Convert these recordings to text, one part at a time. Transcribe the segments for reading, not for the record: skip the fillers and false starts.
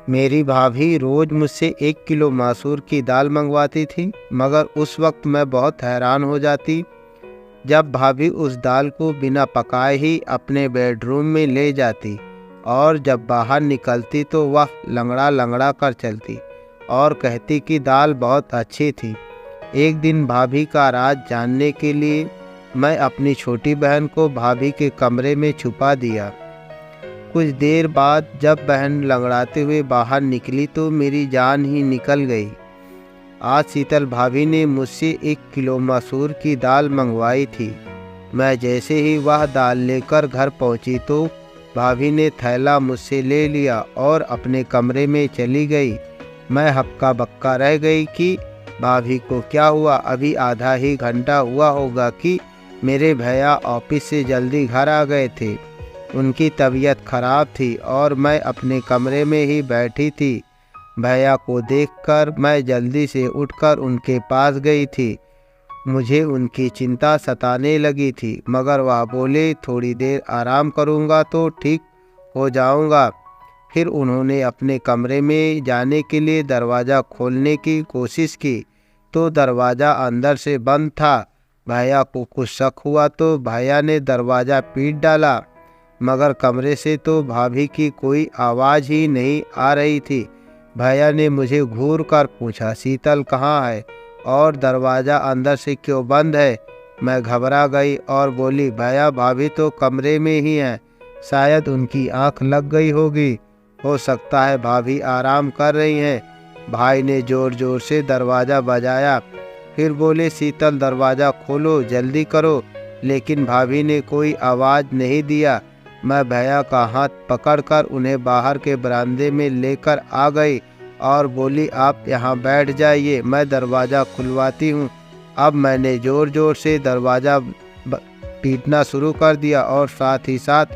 मेरी भाभी रोज़ मुझसे 1 किलो मसूर की दाल मंगवाती थी, मगर उस वक्त मैं बहुत हैरान हो जाती जब भाभी उस दाल को बिना पकाए ही अपने बेडरूम में ले जाती और जब बाहर निकलती तो वह लंगड़ा लंगड़ा कर चलती और कहती कि दाल बहुत अच्छी थी। एक दिन भाभी का राज जानने के लिए मैं अपनी छोटी बहन को भाभी के कमरे में छुपा दिया। कुछ देर बाद जब बहन लंगड़ाते हुए बाहर निकली तो मेरी जान ही निकल गई। आज शीतल भाभी ने मुझसे 1 किलो मसूर की दाल मंगवाई थी। मैं जैसे ही वह दाल लेकर घर पहुंची तो भाभी ने थैला मुझसे ले लिया और अपने कमरे में चली गई। मैं हक्का बक्का रह गई कि भाभी को क्या हुआ। अभी आधा ही घंटा हुआ होगा कि मेरे भैया ऑफिस से जल्दी घर आ गए थे। उनकी तबीयत खराब थी और मैं अपने कमरे में ही बैठी थी। भैया को देखकर मैं जल्दी से उठकर उनके पास गई थी। मुझे उनकी चिंता सताने लगी थी, मगर वह बोले थोड़ी देर आराम करूंगा तो ठीक हो जाऊंगा। फिर उन्होंने अपने कमरे में जाने के लिए दरवाज़ा खोलने की कोशिश की तो दरवाज़ा अंदर से बंद था। भैया को कुछ शक हुआ तो भैया ने दरवाज़ा पीट डाला, मगर कमरे से तो भाभी की कोई आवाज़ ही नहीं आ रही थी। भैया ने मुझे घूर कर पूछा, शीतल कहाँ है और दरवाज़ा अंदर से क्यों बंद है। मैं घबरा गई और बोली, भैया भाभी तो कमरे में ही हैं, शायद उनकी आंख लग गई होगी, हो सकता है भाभी आराम कर रही हैं। भाई ने ज़ोर ज़ोर से दरवाज़ा बजाया, फिर बोले, शीतल दरवाज़ा खोलो, जल्दी करो। लेकिन भाभी ने कोई आवाज़ नहीं दिया। मैं भैया का हाथ पकड़कर उन्हें बाहर के बरामदे में लेकर आ गई और बोली, आप यहाँ बैठ जाइए, मैं दरवाज़ा खुलवाती हूँ। अब मैंने ज़ोर ज़ोर से दरवाज़ा पीटना शुरू कर दिया और साथ ही साथ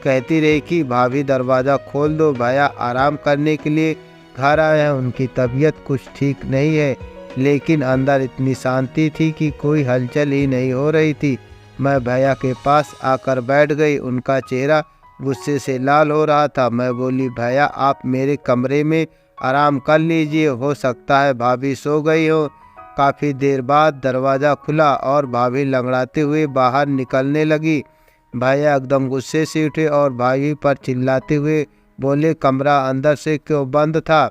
कहती रही कि भाभी दरवाज़ा खोल दो, भैया आराम करने के लिए घर आए हैं, उनकी तबीयत कुछ ठीक नहीं है। लेकिन अंदर इतनी शांति थी कि कोई हलचल ही नहीं हो रही थी। मैं भैया के पास आकर बैठ गई। उनका चेहरा गुस्से से लाल हो रहा था। मैं बोली, भैया आप मेरे कमरे में आराम कर लीजिए, हो सकता है भाभी सो गई हो। काफ़ी देर बाद दरवाज़ा खुला और भाभी लंगड़ाते हुए बाहर निकलने लगी। भैया एकदम गुस्से से उठे और भाभी पर चिल्लाते हुए बोले, कमरा अंदर से क्यों बंद था?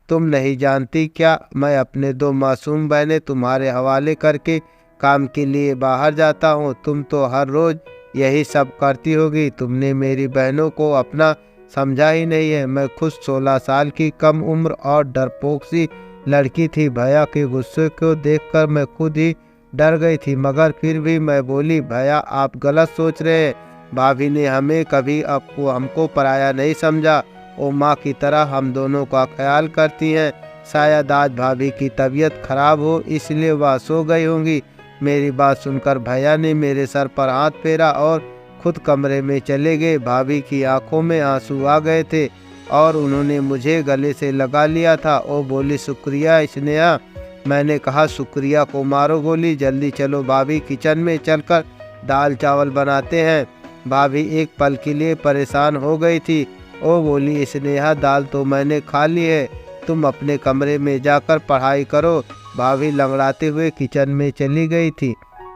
तुम नहीं जानती क्या मैं अपने 2 मासूम बहनें तुम्हारे हवाले करके काम के लिए बाहर जाता हूँ? तुम तो हर रोज़ यही सब करती होगी। तुमने मेरी बहनों को अपना समझा ही नहीं है। मैं खुद 16 साल की कम उम्र और डरपोक सी लड़की थी। भैया के गुस्से को देखकर मैं खुद ही डर गई थी, मगर फिर भी मैं बोली, भैया आप गलत सोच रहे हैं। भाभी ने हमें कभी हमको पराया नहीं समझा। वो माँ की तरह हम दोनों का ख्याल करती हैं। शायद आज भाभी की तबीयत खराब हो इसलिए वह सो गई होंगी। मेरी बात सुनकर भैया ने मेरे सर पर हाथ फेरा और खुद कमरे में चले गए। भाभी की आंखों में आंसू आ गए थे और उन्होंने मुझे गले से लगा लिया था। वो बोली, शुक्रिया स्नेहा। मैंने कहा, शुक्रिया को मारो गोली, जल्दी चलो भाभी, किचन में चलकर दाल चावल बनाते हैं। भाभी एक पल के लिए परेशान हो गई थी। ओ बोली, स्नेहा दाल तो मैंने खा ली है, तुम अपने कमरे में जाकर पढ़ाई करो। भाभी लंगड़ाते हुए किचन में चली गई थी।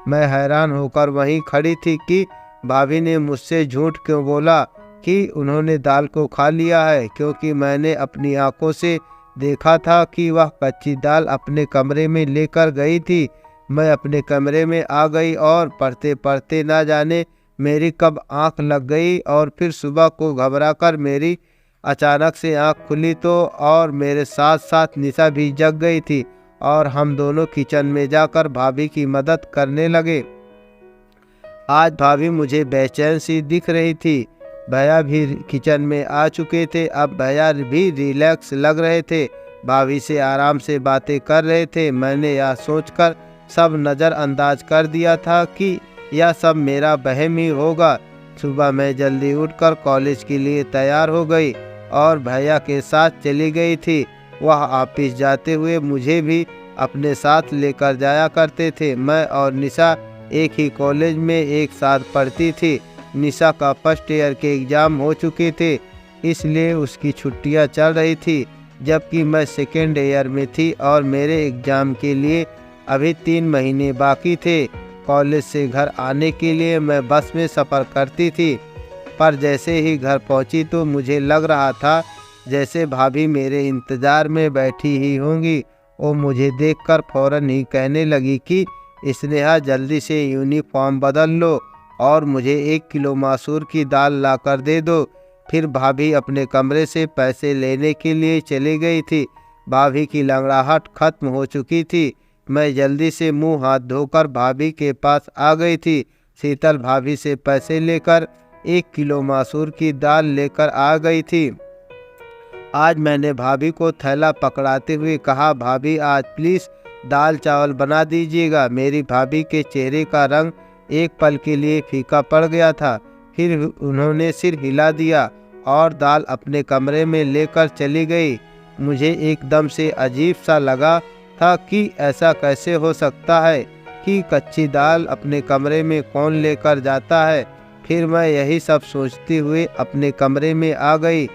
मैं हैरान होकर वहीं खड़ी थी कि भाभी ने मुझसे झूठ क्यों बोला कि उन्होंने दाल को खा लिया है, क्योंकि मैंने अपनी आंखों से देखा था कि वह कच्ची दाल अपने कमरे में लेकर गई थी। मैं अपने कमरे में आ गई और पढ़ते पढ़ते ना जाने मेरी कब आंख लग गई और फिर सुबह को घबराकर मेरी अचानक से आंख खुली तो और मेरे साथ साथ निशा भी जग गई थी और हम दोनों किचन में जाकर भाभी की मदद करने लगे। आज भाभी मुझे बेचैन सी दिख रही थी। भैया भी किचन में आ चुके थे। अब भैया भी रिलैक्स लग रहे थे, भाभी से आराम से बातें कर रहे थे। मैंने यह सोचकर सब नज़रअंदाज कर दिया था कि यह सब मेरा वहम ही होगा। सुबह मैं जल्दी उठकर कॉलेज के लिए तैयार हो गई और भैया के साथ चली गई थी। वह ऑफिस जाते हुए मुझे भी अपने साथ लेकर जाया करते थे। मैं और निशा एक ही कॉलेज में एक साथ पढ़ती थी। निशा का फर्स्ट ईयर के एग्ज़ाम हो चुके थे, इसलिए उसकी छुट्टियां चल रही थी। जबकि मैं सेकेंड ईयर में थी और मेरे एग्ज़ाम के लिए अभी 3 महीने बाकी थे। कॉलेज से घर आने के लिए मैं बस में सफ़र करती थी, पर जैसे ही घर पहुंची तो मुझे लग रहा था जैसे भाभी मेरे इंतज़ार में बैठी ही होंगी। वो मुझे देखकर फ़ौरन ही कहने लगी कि स्नेहा जल्दी से यूनिफॉर्म बदल लो और मुझे 1 किलो मसूर की दाल ला कर दे दो। फिर भाभी अपने कमरे से पैसे लेने के लिए चली गई थी। भाभी की लंगड़ाहट खत्म हो चुकी थी। मैं जल्दी से मुंह हाथ धोकर भाभी के पास आ गई थी। शीतल भाभी से पैसे लेकर 1 किलो मसूर की दाल लेकर आ गई थी। आज मैंने भाभी को थैला पकड़ाते हुए कहा, भाभी आज प्लीज़ दाल चावल बना दीजिएगा। मेरी भाभी के चेहरे का रंग एक पल के लिए फीका पड़ गया था। फिर उन्होंने सिर हिला दिया और दाल अपने कमरे में लेकर चली गई। मुझे एकदम से अजीब सा लगा था कि ऐसा कैसे हो सकता है कि कच्ची दाल अपने कमरे में कौन लेकर जाता है। फिर मैं यही सब सोचते हुए अपने कमरे में आ गई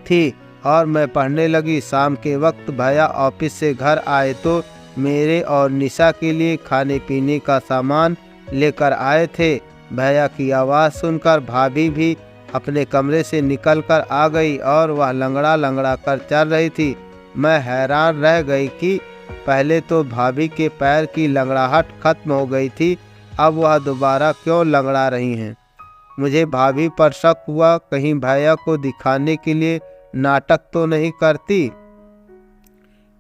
थी और मैं पढ़ने लगी। शाम के वक्त भैया ऑफिस से घर आए तो मेरे और निशा के लिए खाने पीने का सामान लेकर आए थे। भैया की आवाज़ सुनकर भाभी भी अपने कमरे से निकलकर आ गई और वह लंगड़ा लंगड़ा कर चल रही थी। मैं हैरान रह गई कि पहले तो भाभी के पैर की लंगड़ाहट खत्म हो गई थी, अब वह दोबारा क्यों लंगड़ा रही हैं। मुझे भाभी पर शक हुआ, कहीं भैया को दिखाने के लिए नाटक तो नहीं करती।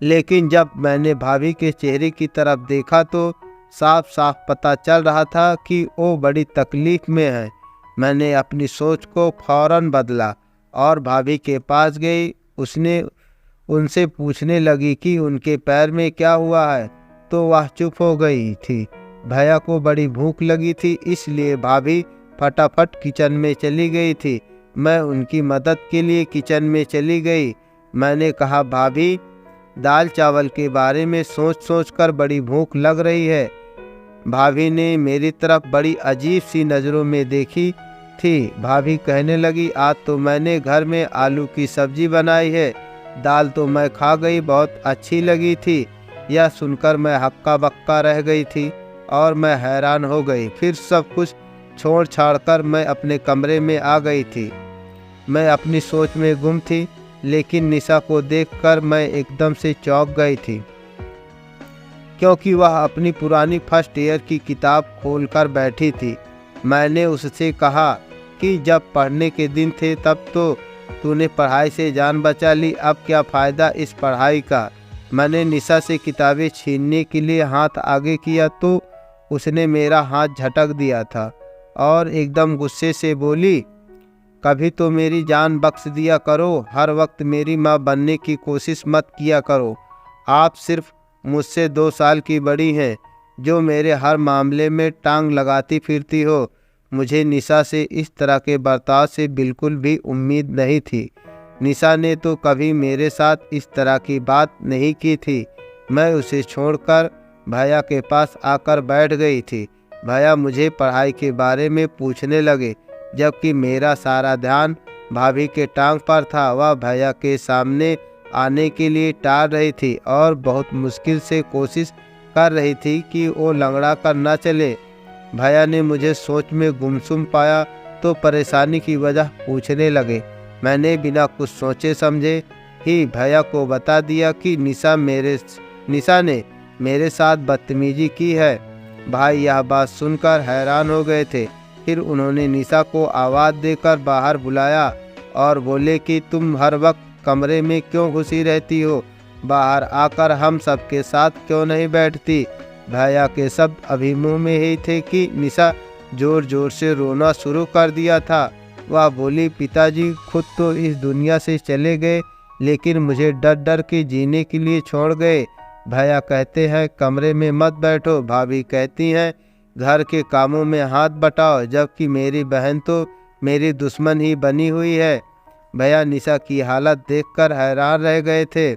लेकिन जब मैंने भाभी के चेहरे की तरफ देखा तो साफ साफ पता चल रहा था कि वो बड़ी तकलीफ में है। मैंने अपनी सोच को फौरन बदला और भाभी के पास गई। उनसे पूछने लगी कि उनके पैर में क्या हुआ है, तो वह चुप हो गई थी। भैया को बड़ी भूख लगी थी, इसलिए भाभी फटाफट किचन में चली गई थी। मैं उनकी मदद के लिए किचन में चली गई। मैंने कहा, भाभी दाल चावल के बारे में सोच कर बड़ी भूख लग रही है। भाभी ने मेरी तरफ बड़ी अजीब सी नज़रों में देखी थी। भाभी कहने लगी, आज तो मैंने घर में आलू की सब्जी बनाई है, दाल तो मैं खा गई, बहुत अच्छी लगी थी। यह सुनकर मैं हक्का बक्का रह गई थी और मैं हैरान हो गई। फिर सब कुछ छोड़ छाड़ कर मैं अपने कमरे में आ गई थी। मैं अपनी सोच में गुम थी, लेकिन निशा को देखकर मैं एकदम से चौंक गई थी, क्योंकि वह अपनी पुरानी फर्स्ट ईयर की किताब खोलकर बैठी थी। मैंने उससे कहा कि जब पढ़ने के दिन थे तब तो तूने पढ़ाई से जान बचा ली, अब क्या फ़ायदा इस पढ़ाई का। मैंने निशा से किताबें छीनने के लिए हाथ आगे किया तो उसने मेरा हाथ झटक दिया था और एकदम गुस्से से बोली, कभी तो मेरी जान बख्श दिया करो, हर वक्त मेरी माँ बनने की कोशिश मत किया करो। आप सिर्फ मुझसे 2 साल की बड़ी हैं, जो मेरे हर मामले में टांग लगाती फिरती हो। मुझे निशा से इस तरह के बर्ताव से बिल्कुल भी उम्मीद नहीं थी। निशा ने तो कभी मेरे साथ इस तरह की बात नहीं की थी। मैं उसे छोड़कर भैया के पास आकर बैठ गई थी। भैया मुझे पढ़ाई के बारे में पूछने लगे, जबकि मेरा सारा ध्यान भाभी के टांग पर था। वह भैया के सामने आने के लिए टाल रही थी और बहुत मुश्किल से कोशिश कर रही थी कि वो लंगड़ा कर न चले। भैया ने मुझे सोच में गुमसुम पाया तो परेशानी की वजह पूछने लगे। मैंने बिना कुछ सोचे समझे ही भैया को बता दिया कि निशा ने मेरे साथ बदतमीजी की है। भाई यह बात सुनकर हैरान हो गए थे। फिर उन्होंने निशा को आवाज़ देकर बाहर बुलाया और बोले कि तुम हर वक्त कमरे में क्यों घुसी रहती हो, बाहर आकर हम सबके साथ क्यों नहीं बैठती। भैया के शब्द अभी मुँह में ही थे कि निशा जोर जोर से रोना शुरू कर दिया था। वह बोली, पिताजी खुद तो इस दुनिया से चले गए, लेकिन मुझे डर डर के जीने के लिए छोड़ गए। भैया कहते हैं कमरे में मत बैठो, भाभी कहती हैं घर के कामों में हाथ बटाओ, जबकि मेरी बहन तो मेरी दुश्मन ही बनी हुई है। भैया निशा की हालत देखकर हैरान रह गए थे।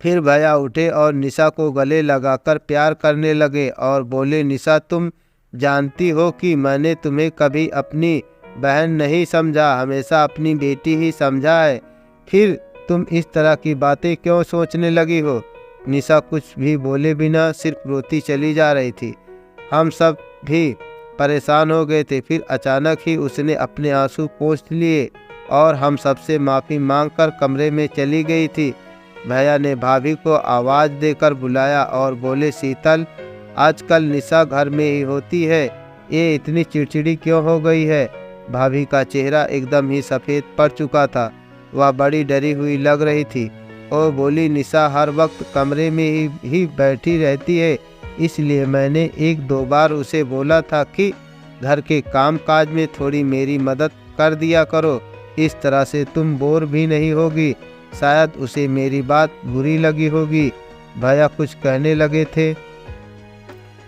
फिर भैया उठे और निशा को गले लगाकर प्यार करने लगे और बोले, निशा तुम जानती हो कि मैंने तुम्हें कभी अपनी बहन नहीं समझा, हमेशा अपनी बेटी ही समझा है। फिर तुम इस तरह की बातें क्यों सोचने लगी हो? निशा कुछ भी बोले बिना सिर्फ रोती चली जा रही थी। हम सब भी परेशान हो गए थे। फिर अचानक ही उसने अपने आंसू पोंछ लिए और हम सबसे माफ़ी मांगकर कमरे में चली गई थी। भैया ने भाभी को आवाज़ देकर बुलाया और बोले, शीतल, आजकल निशा घर में ही होती है, ये इतनी चिड़चिड़ी क्यों हो गई है? भाभी का चेहरा एकदम ही सफ़ेद पड़ चुका था। वह बड़ी डरी हुई लग रही थी और बोली, निशा हर वक्त कमरे में ही बैठी रहती है, इसलिए मैंने एक दो बार उसे बोला था कि घर के काम काज में थोड़ी मेरी मदद कर दिया करो, इस तरह से तुम बोर भी नहीं होगी। शायद उसे मेरी बात बुरी लगी होगी। भैया कुछ कहने लगे थे,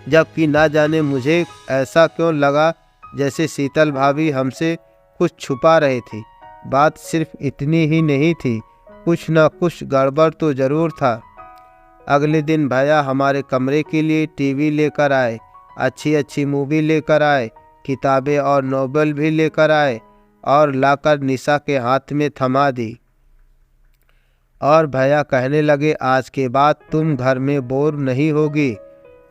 जबकि ना जाने मुझे ऐसा क्यों लगा जैसे शीतल भाभी हमसे कुछ छुपा रही थी। बात सिर्फ इतनी ही नहीं थी, कुछ न कुछ गड़बड़ तो ज़रूर था। अगले दिन भैया हमारे कमरे के लिए टीवी लेकर आए, अच्छी अच्छी मूवी लेकर आए, किताबें और नोवेल भी लेकर आए और लाकर निशा के हाथ में थमा दी। और भैया कहने लगे, आज के बाद तुम घर में बोर नहीं होगी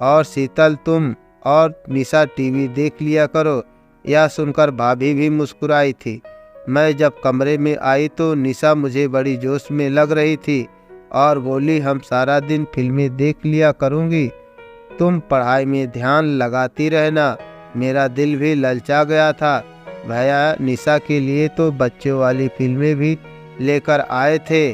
और शीतल, तुम और निशा टीवी देख लिया करो। यह सुनकर भाभी भी मुस्कुराई थी। मैं जब कमरे में आई तो निशा मुझे बड़ी जोश में लग रही थी और बोली, हम सारा दिन फिल्में देख लिया करूँगी, तुम पढ़ाई में ध्यान लगाती रहना। मेरा दिल भी ललचा गया था। भैया निशा के लिए तो बच्चों वाली फिल्में भी लेकर आए थे।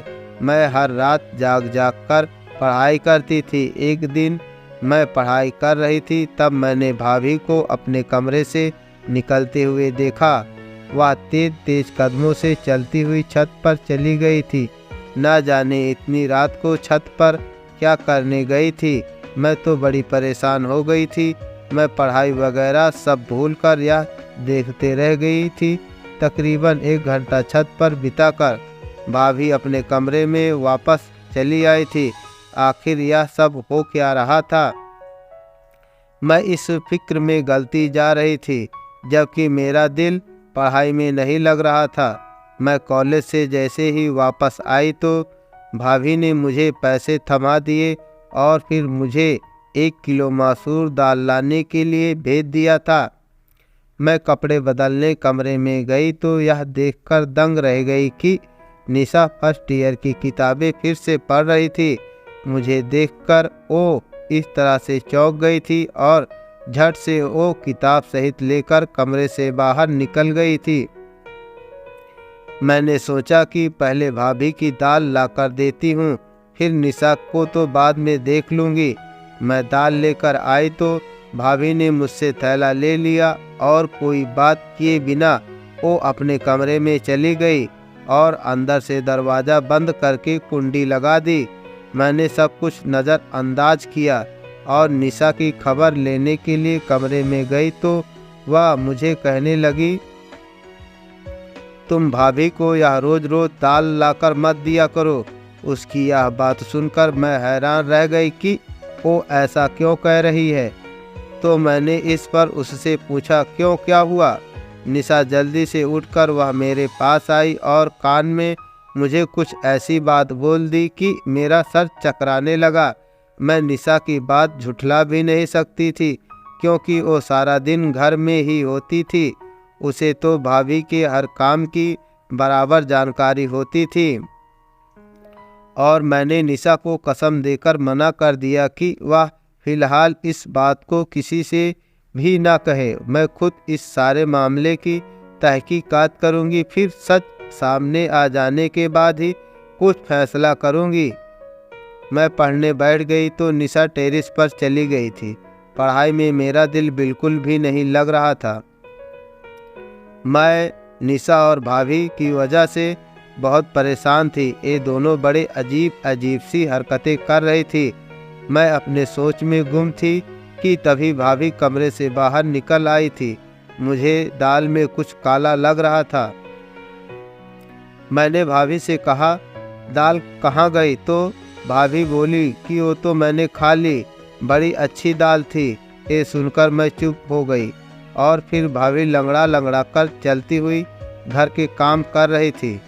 मैं हर रात जाग जाग कर पढ़ाई करती थी। एक दिन मैं पढ़ाई कर रही थी, तब मैंने भाभी को अपने कमरे से निकलते हुए देखा। वह तेज तेज कदमों से चलती हुई छत पर चली गई थी। ना जाने इतनी रात को छत पर क्या करने गई थी। मैं तो बड़ी परेशान हो गई थी। मैं पढ़ाई वगैरह सब भूलकर यह देखते रह गई थी। तकरीबन 1 घंटा छत पर बिताकर भाभी अपने कमरे में वापस चली आई थी। आखिर यह सब हो क्या रहा था? मैं इस फिक्र में गलती जा रही थी, जबकि मेरा दिल पढ़ाई में नहीं लग रहा था। मैं कॉलेज से जैसे ही वापस आई तो भाभी ने मुझे पैसे थमा दिए और फिर मुझे 1 किलो मसूर दाल लाने के लिए भेज दिया था। मैं कपड़े बदलने कमरे में गई तो यह देखकर दंग रह गई कि निशा फर्स्ट ईयर की किताबें फिर से पढ़ रही थी। मुझे देखकर वो इस तरह से चौंक गई थी और झट से वो किताब सहित लेकर कमरे से बाहर निकल गई थी। मैंने सोचा कि पहले भाभी की दाल लाकर देती हूँ, फिर निशा को तो बाद में देख लूँगी। मैं दाल लेकर आई तो भाभी ने मुझसे थैला ले लिया और कोई बात किए बिना वो अपने कमरे में चली गई और अंदर से दरवाज़ा बंद करके कुंडी लगा दी। मैंने सब कुछ नज़रअंदाज किया और निशा की खबर लेने के लिए कमरे में गई तो वह मुझे कहने लगी, तुम भाभी को यह रोज़ रोज़ दाल लाकर मत दिया करो। उसकी यह बात सुनकर मैं हैरान रह गई कि वो ऐसा क्यों कह रही है। तो मैंने इस पर उससे पूछा, क्यों, क्या हुआ? निशा जल्दी से उठकर वह मेरे पास आई और कान में मुझे कुछ ऐसी बात बोल दी कि मेरा सर चकराने लगा। मैं निशा की बात झुठला भी नहीं सकती थी, क्योंकि वो सारा दिन घर में ही होती थी। उसे तो भाभी के हर काम की बराबर जानकारी होती थी और मैंने निशा को कसम देकर मना कर दिया कि वह फिलहाल इस बात को किसी से भी ना कहे। मैं खुद इस सारे मामले की तहकीकात करूंगी, फिर सच सामने आ जाने के बाद ही कुछ फैसला करूंगी। मैं पढ़ने बैठ गई तो निशा टेरेस पर चली गई थी। पढ़ाई में मेरा दिल बिल्कुल भी नहीं लग रहा था। मैं निशा और भाभी की वजह से बहुत परेशान थी। ये दोनों बड़े अजीब सी हरकतें कर रही थी। मैं अपने सोच में गुम थी कि तभी भाभी कमरे से बाहर निकल आई थी। मुझे दाल में कुछ काला लग रहा था। मैंने भाभी से कहा, दाल कहाँ गई? तो भाभी बोली कि वो तो मैंने खा ली, बड़ी अच्छी दाल थी। ये सुनकर मैं चुप हो गई और फिर भाभी लंगड़ा लंगड़ा कर चलती हुई घर के काम कर रही थी।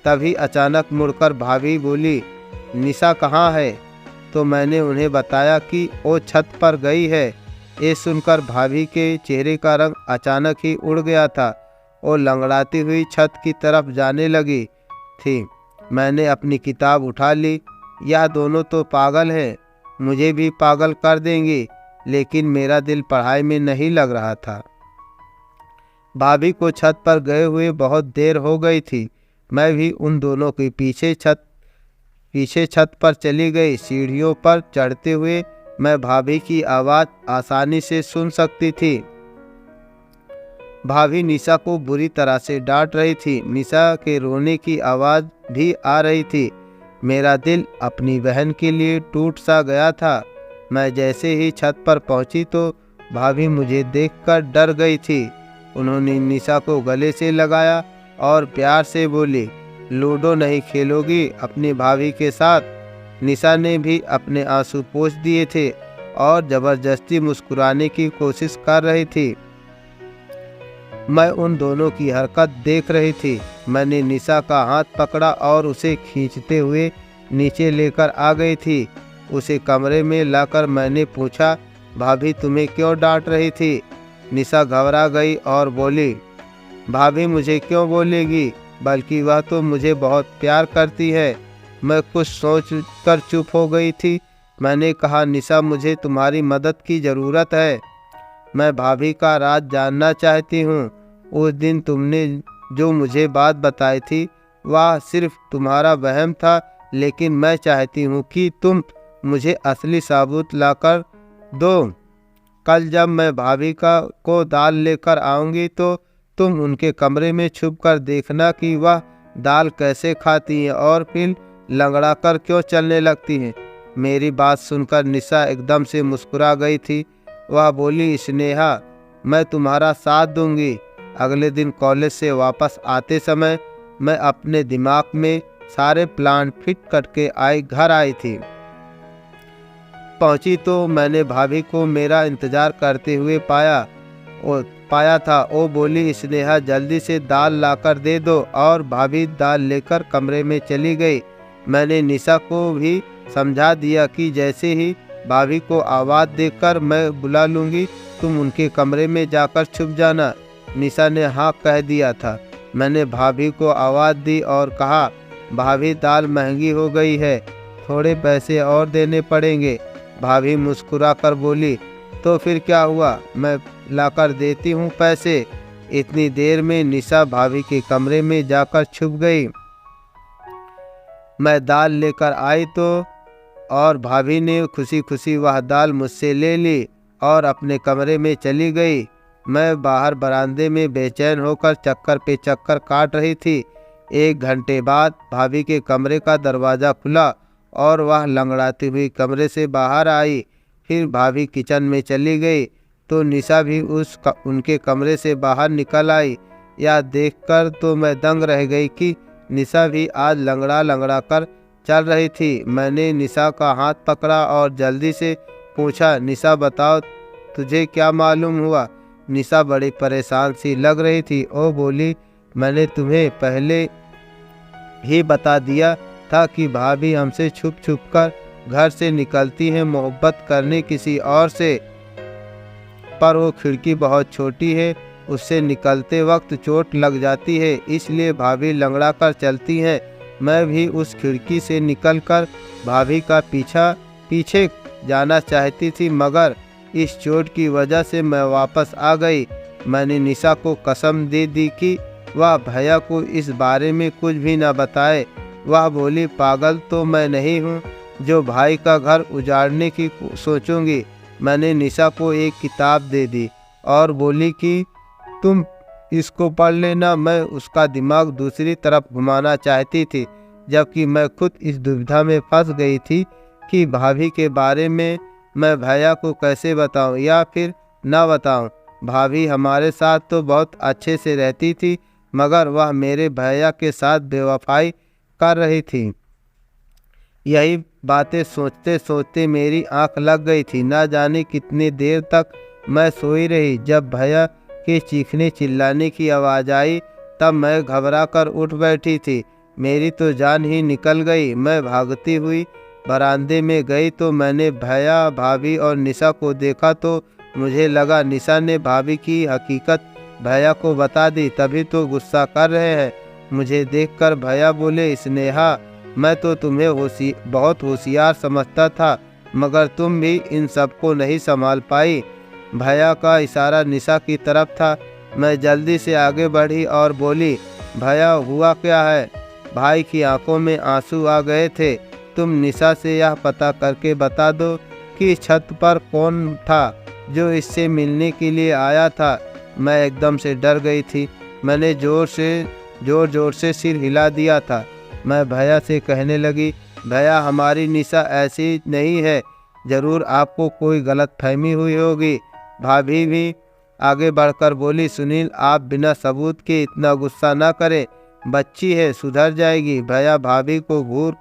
तभी अचानक मुड़कर भाभी बोली, निशा कहाँ है? तो मैंने उन्हें बताया कि वो छत पर गई है। ये सुनकर भाभी के चेहरे का रंग अचानक ही उड़ गया था। वो लंगड़ाती हुई छत की तरफ जाने लगी थी। मैंने अपनी किताब उठा ली। यह दोनों तो पागल हैं, मुझे भी पागल कर देंगी। लेकिन मेरा दिल पढ़ाई में नहीं लग रहा था। भाभी को छत पर गए हुए बहुत देर हो गई थी। मैं भी उन दोनों के पीछे छत पर चली गई। सीढ़ियों पर चढ़ते हुए मैं भाभी की आवाज़ आसानी से सुन सकती थी। भाभी निशा को बुरी तरह से डांट रही थी। निशा के रोने की आवाज़ भी आ रही थी। मेरा दिल अपनी बहन के लिए टूट सा गया था। मैं जैसे ही छत पर पहुंची तो भाभी मुझे देखकर डर गई थी। उन्होंने निशा को गले से लगाया और प्यार से बोली, लूडो नहीं खेलोगी अपनी भाभी के साथ? निशा ने भी अपने आंसू पोंछ दिए थे और ज़बरदस्ती मुस्कुराने की कोशिश कर रही थी। मैं उन दोनों की हरकत देख रही थी। मैंने निशा का हाथ पकड़ा और उसे खींचते हुए नीचे लेकर आ गई थी। उसे कमरे में लाकर मैंने पूछा, भाभी तुम्हें क्यों डांट रही थी? निशा घबरा गई और बोली, भाभी मुझे क्यों बोलेगी, बल्कि वह तो मुझे बहुत प्यार करती है। मैं कुछ सोच कर चुप हो गई थी। मैंने कहा, निशा मुझे तुम्हारी मदद की ज़रूरत है। मैं भाभी का राज जानना चाहती हूँ। उस दिन तुमने जो मुझे बात बताई थी वह सिर्फ तुम्हारा वहम था, लेकिन मैं चाहती हूँ कि तुम मुझे असली सबूत लाकर दो। कल जब मैं भाभी को दाल लेकर आऊँगी तो तुम उनके कमरे में छुपकर देखना कि वह दाल कैसे खाती हैं और फिर लंगड़ा कर क्यों चलने लगती हैं। मेरी बात सुनकर निशा एकदम से मुस्कुरा गई थी। वह बोली, स्नेहा मैं तुम्हारा साथ दूंगी। अगले दिन कॉलेज से वापस आते समय मैं अपने दिमाग में सारे प्लान फिट करके घर आई थी। पहुंची तो मैंने भाभी को मेरा इंतज़ार करते हुए पाया था। वो बोली, स्नेहा जल्दी से दाल लाकर दे दो, और भाभी दाल लेकर कमरे में चली गई। मैंने निशा को भी समझा दिया कि जैसे ही भाभी को आवाज़ देकर मैं बुला लूँगी, तुम उनके कमरे में जाकर छुप जाना। निशा ने हाँ कह दिया था। मैंने भाभी को आवाज़ दी और कहा, भाभी दाल महंगी हो गई है, थोड़े पैसे और देने पड़ेंगे। भाभी मुस्कुरा कर बोली, तो फिर क्या हुआ, मैं लाकर देती हूँ पैसे। इतनी देर में निशा भाभी के कमरे में जाकर छुप गई। मैं दाल लेकर आई तो और भाभी ने खुशी खुशी वह दाल मुझसे ले ली और अपने कमरे में चली गई। मैं बाहर बरामदे में बेचैन होकर चक्कर पे चक्कर काट रही थी। 1 घंटे बाद भाभी के कमरे का दरवाज़ा खुला और वह लंगड़ाती हुई कमरे से बाहर आई। फिर भाभी किचन में चली गई तो निशा भी उनके कमरे से बाहर निकल आई। यह देखकर तो मैं दंग रह गई कि निशा भी आज लंगड़ा कर चल रही थी। मैंने निशा का हाथ पकड़ा और जल्दी से पूछा, निशा बताओ तुझे क्या मालूम हुआ? निशा बड़ी परेशान सी लग रही थी। ओ बोली, मैंने तुम्हें पहले ही बता दिया था कि भाभी हमसे छुप छुप कर घर से निकलती है मोहब्बत करने किसी और से, पर वो खिड़की बहुत छोटी है, उससे निकलते वक्त चोट लग जाती है, इसलिए भाभी लंगड़ा कर चलती हैं। मैं भी उस खिड़की से निकलकर भाभी का पीछे जाना चाहती थी, मगर इस चोट की वजह से मैं वापस आ गई। मैंने निशा को कसम दे दी कि वह भैया को इस बारे में कुछ भी न बताए। वह बोली, पागल तो मैं नहीं हूँ जो भाई का घर उजाड़ने की सोचूंगी। मैंने निशा को एक किताब दे दी और बोली कि तुम इसको पढ़ लेना। मैं उसका दिमाग दूसरी तरफ घुमाना चाहती थी, जबकि मैं खुद इस दुविधा में फंस गई थी कि भाभी के बारे में मैं भैया को कैसे बताऊं या फिर ना बताऊं। भाभी हमारे साथ तो बहुत अच्छे से रहती थी, मगर वह मेरे भैया के साथ बेवफाई कर रही थी। यही बातें सोचते सोचते मेरी आंख लग गई थी। ना जाने कितनी देर तक मैं सोई रही। जब भैया के चीखने चिल्लाने की आवाज़ आई तब मैं घबरा कर उठ बैठी थी। मेरी तो जान ही निकल गई। मैं भागती हुई बरामदे में गई तो मैंने भैया, भाभी और निशा को देखा तो मुझे लगा निशा ने भाभी की हकीकत भैया को बता दी, तभी तो गुस्सा कर रहे हैं। मुझे देखकर भैया बोले, स्नेहा, मैं तो तुम्हें बहुत होशियार समझता था, मगर तुम भी इन सबको नहीं संभाल पाई। भैया का इशारा निशा की तरफ था। मैं जल्दी से आगे बढ़ी और बोली, भैया हुआ क्या है? भाई की आंखों में आंसू आ गए थे। तुम निशा से यह पता करके बता दो कि छत पर कौन था जो इससे मिलने के लिए आया था। मैं एकदम से डर गई थी। मैंने जोर जोर से सिर हिला दिया था। मैं भैया से कहने लगी, भैया हमारी निशा ऐसी नहीं है, जरूर आपको कोई गलतफहमी हुई होगी। भाभी भी आगे बढ़कर बोली, सुनील, आप बिना सबूत के इतना गुस्सा ना करें, बच्ची है, सुधर जाएगी। भैया भाभी को घूर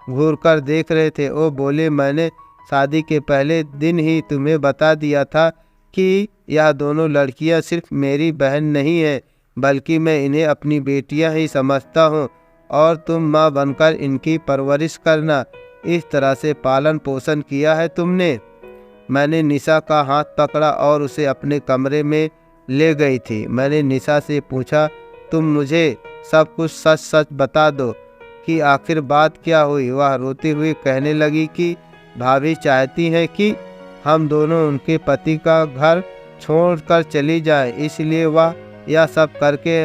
घूर कर देख रहे थे। वो बोले, मैंने शादी के पहले दिन ही तुम्हें बता दिया था कि यह दोनों लड़कियां सिर्फ मेरी बहन नहीं है, बल्कि मैं इन्हें अपनी बेटियां ही समझता हूँ और तुम माँ बनकर इनकी परवरिश करना। इस तरह से पालन पोषण किया है तुमने। मैंने निशा का हाथ पकड़ा और उसे अपने कमरे में ले गई थी। मैंने निशा से पूछा, तुम मुझे सब कुछ सच सच बता दो कि आखिर बात क्या हुई। वह रोती हुई कहने लगी कि भाभी चाहती हैं कि हम दोनों उनके पति का घर छोड़कर चली जाएं, इसलिए वह यह सब करके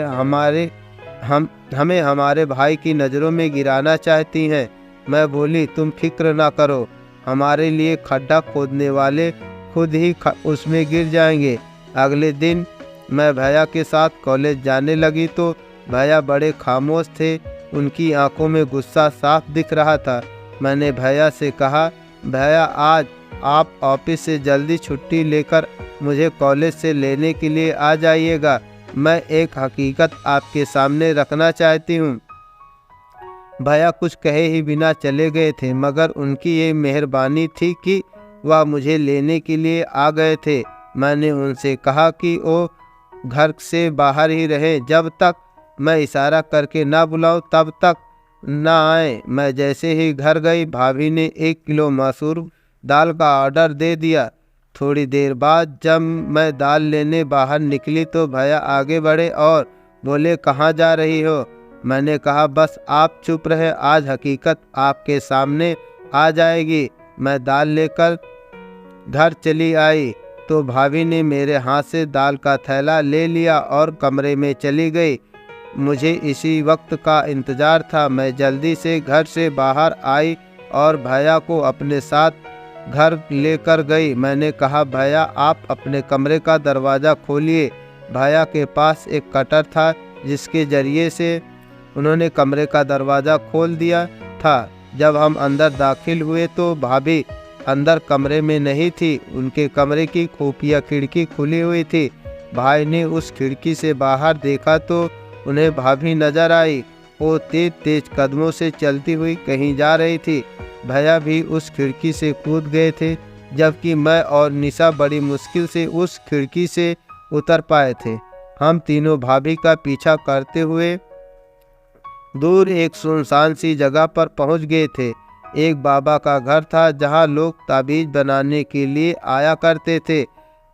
हमें हमारे भाई की नज़रों में गिराना चाहती हैं। मैं बोली, तुम फिक्र ना करो, हमारे लिए खड्डा खोदने वाले खुद ही उसमें गिर जाएंगे। अगले दिन मैं भैया के साथ कॉलेज जाने लगी तो भैया बड़े खामोश थे। उनकी आंखों में गुस्सा साफ दिख रहा था। मैंने भैया से कहा, भैया आज आप ऑफिस से जल्दी छुट्टी लेकर मुझे कॉलेज से लेने के लिए आ जाइएगा। मैं एक हकीकत आपके सामने रखना चाहती हूँ। भैया कुछ कहे ही बिना चले गए थे, मगर उनकी ये मेहरबानी थी कि वह मुझे लेने के लिए आ गए थे। मैंने उनसे कहा कि वो घर से बाहर ही रहे, जब तक मैं इशारा करके ना बुलाऊं तब तक ना आए। मैं जैसे ही घर गई, भाभी ने 1 किलो मसूर दाल का ऑर्डर दे दिया। थोड़ी देर बाद जब मैं दाल लेने बाहर निकली तो भैया आगे बढ़े और बोले, कहाँ जा रही हो? मैंने कहा, बस आप चुप रहे, आज हकीकत आपके सामने आ जाएगी। मैं दाल लेकर घर चली आई तो भाभी ने मेरे हाथ से दाल का थैला ले लिया और कमरे में चली गई। मुझे इसी वक्त का इंतज़ार था। मैं जल्दी से घर से बाहर आई और भैया को अपने साथ घर लेकर गई। मैंने कहा, भैया आप अपने कमरे का दरवाज़ा खोलिए। भैया के पास एक कटर था जिसके ज़रिए से उन्होंने कमरे का दरवाज़ा खोल दिया था। जब हम अंदर दाखिल हुए तो भाभी अंदर कमरे में नहीं थी। उनके कमरे की खुफिया खिड़की खुली हुई थी। भाई ने उस खिड़की से बाहर देखा तो उन्हें भाभी नजर आई। वो तेज तेज कदमों से चलती हुई कहीं जा रही थी। भैया भी उस खिड़की से कूद गए थे, जबकि मैं और निशा बड़ी मुश्किल से उस खिड़की से उतर पाए थे। हम तीनों भाभी का पीछा करते हुए दूर एक सुनसान सी जगह पर पहुंच गए थे। एक बाबा का घर था जहां लोग ताबीज बनाने के लिए आया करते थे।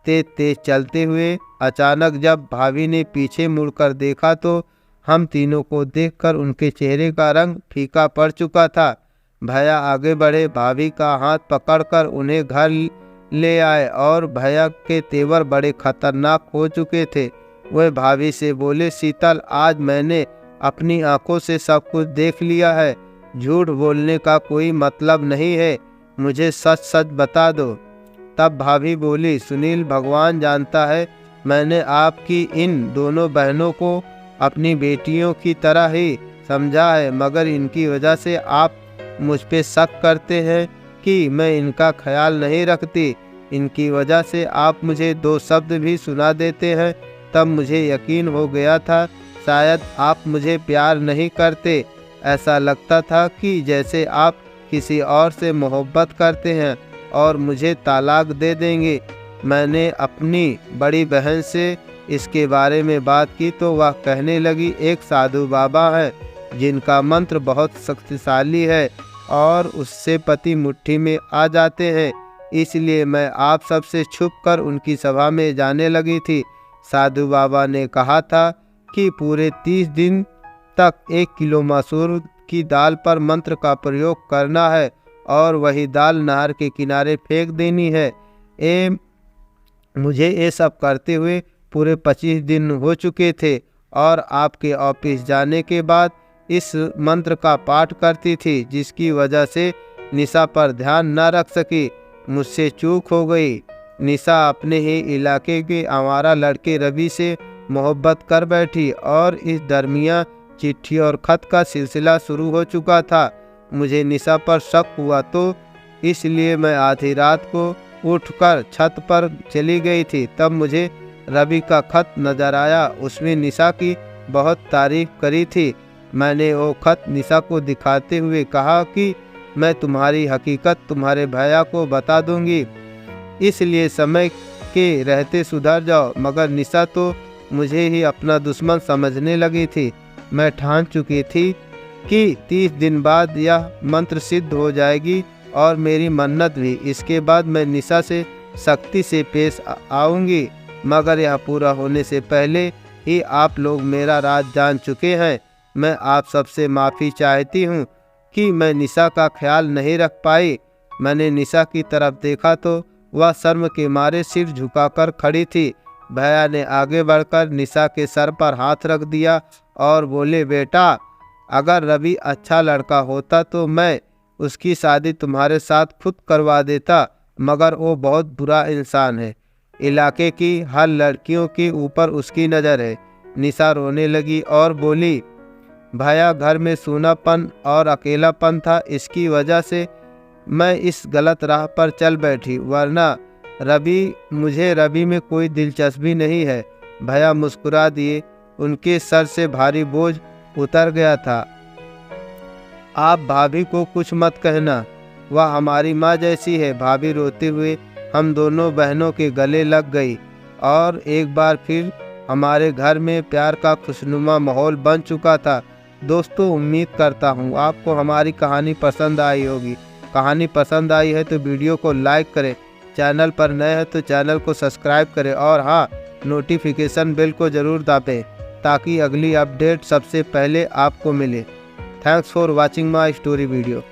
तेज तेज चलते हुए अचानक जब भाभी ने पीछे मुड़कर देखा तो हम तीनों को देखकर उनके चेहरे का रंग फीका पड़ चुका था। भैया आगे बढ़े, भाभी का हाथ पकड़कर उन्हें घर ले आए और भैया के तेवर बड़े खतरनाक हो चुके थे। वह भाभी से बोले, शीतल, आज मैंने अपनी आंखों से सब कुछ देख लिया है। झूठ बोलने का कोई मतलब नहीं है, मुझे सच सच बता दो। तब भाभी बोली, सुनील, भगवान जानता है मैंने आपकी इन दोनों बहनों को अपनी बेटियों की तरह ही समझा है, मगर इनकी वजह से आप मुझ पे शक करते हैं कि मैं इनका ख्याल नहीं रखती। इनकी वजह से आप मुझे 2 शब्द भी सुना देते हैं, तब मुझे यकीन हो गया था शायद आप मुझे प्यार नहीं करते। ऐसा लगता था कि जैसे आप किसी और से मोहब्बत करते हैं और मुझे तलाक दे देंगे। मैंने अपनी बड़ी बहन से इसके बारे में बात की तो वह कहने लगी, एक साधु बाबा है जिनका मंत्र बहुत शक्तिशाली है और उससे पति मुट्ठी में आ जाते हैं। इसलिए मैं आप सबसे छुपकर उनकी सभा में जाने लगी थी। साधु बाबा ने कहा था कि पूरे 30 दिन तक 1 किलो मसूर की दाल पर मंत्र का प्रयोग करना है और वही दाल नहर के किनारे फेंक देनी है। मुझे ये सब करते हुए पूरे 25 दिन हो चुके थे और आपके ऑफिस जाने के बाद इस मंत्र का पाठ करती थी, जिसकी वजह से निशा पर ध्यान न रख सकी। मुझसे चूक हो गई। निशा अपने ही इलाके के आवारा लड़के रवि से मोहब्बत कर बैठी और इस दरमियान चिट्ठी और खत का सिलसिला शुरू हो चुका था। मुझे निशा पर शक हुआ तो इसलिए मैं आधी रात को उठकर छत पर चली गई थी। तब मुझे रवि का खत नजर आया। उसमें निशा की बहुत तारीफ करी थी। मैंने वो खत निशा को दिखाते हुए कहा कि मैं तुम्हारी हकीकत तुम्हारे भैया को बता दूंगी, इसलिए समय के रहते सुधर जाओ। मगर निशा तो मुझे ही अपना दुश्मन समझने लगी थी। मैं ठान चुकी थी कि 30 दिन बाद यह मंत्र सिद्ध हो जाएगी और मेरी मन्नत भी। इसके बाद मैं निशा से सख्ती से पेश आऊँगी, मगर यह पूरा होने से पहले ही आप लोग मेरा राज जान चुके हैं। मैं आप सबसे माफ़ी चाहती हूँ कि मैं निशा का ख्याल नहीं रख पाई। मैंने निशा की तरफ देखा तो वह शर्म के मारे सिर झुकाकर खड़ी थी। भैया ने आगे बढ़कर निशा के सर पर हाथ रख दिया और बोले, बेटा, अगर रवि अच्छा लड़का होता तो मैं उसकी शादी तुम्हारे साथ खुद करवा देता, मगर वो बहुत बुरा इंसान है। इलाके की हर लड़कियों के ऊपर उसकी नज़र है। निशा रोने लगी और बोली, भैया, घर में सूनापन और अकेलापन था, इसकी वजह से मैं इस गलत राह पर चल बैठी, वरना मुझे रवि में कोई दिलचस्पी नहीं है। भैया मुस्कुरा दिए। उनके सर से भारी बोझ उतर गया था। आप भाभी को कुछ मत कहना, वह हमारी माँ जैसी है। भाभी रोते हुए हम दोनों बहनों के गले लग गई और एक बार फिर हमारे घर में प्यार का खुशनुमा माहौल बन चुका था। दोस्तों, उम्मीद करता हूँ आपको हमारी कहानी पसंद आई होगी। कहानी पसंद आई है तो वीडियो को लाइक करें, चैनल पर नए हैं तो चैनल को सब्सक्राइब करें और हाँ, नोटिफिकेशन बेल को ज़रूर दबाएं ताकि अगली अपडेट सबसे पहले आपको मिले। Thanks for watching my story video.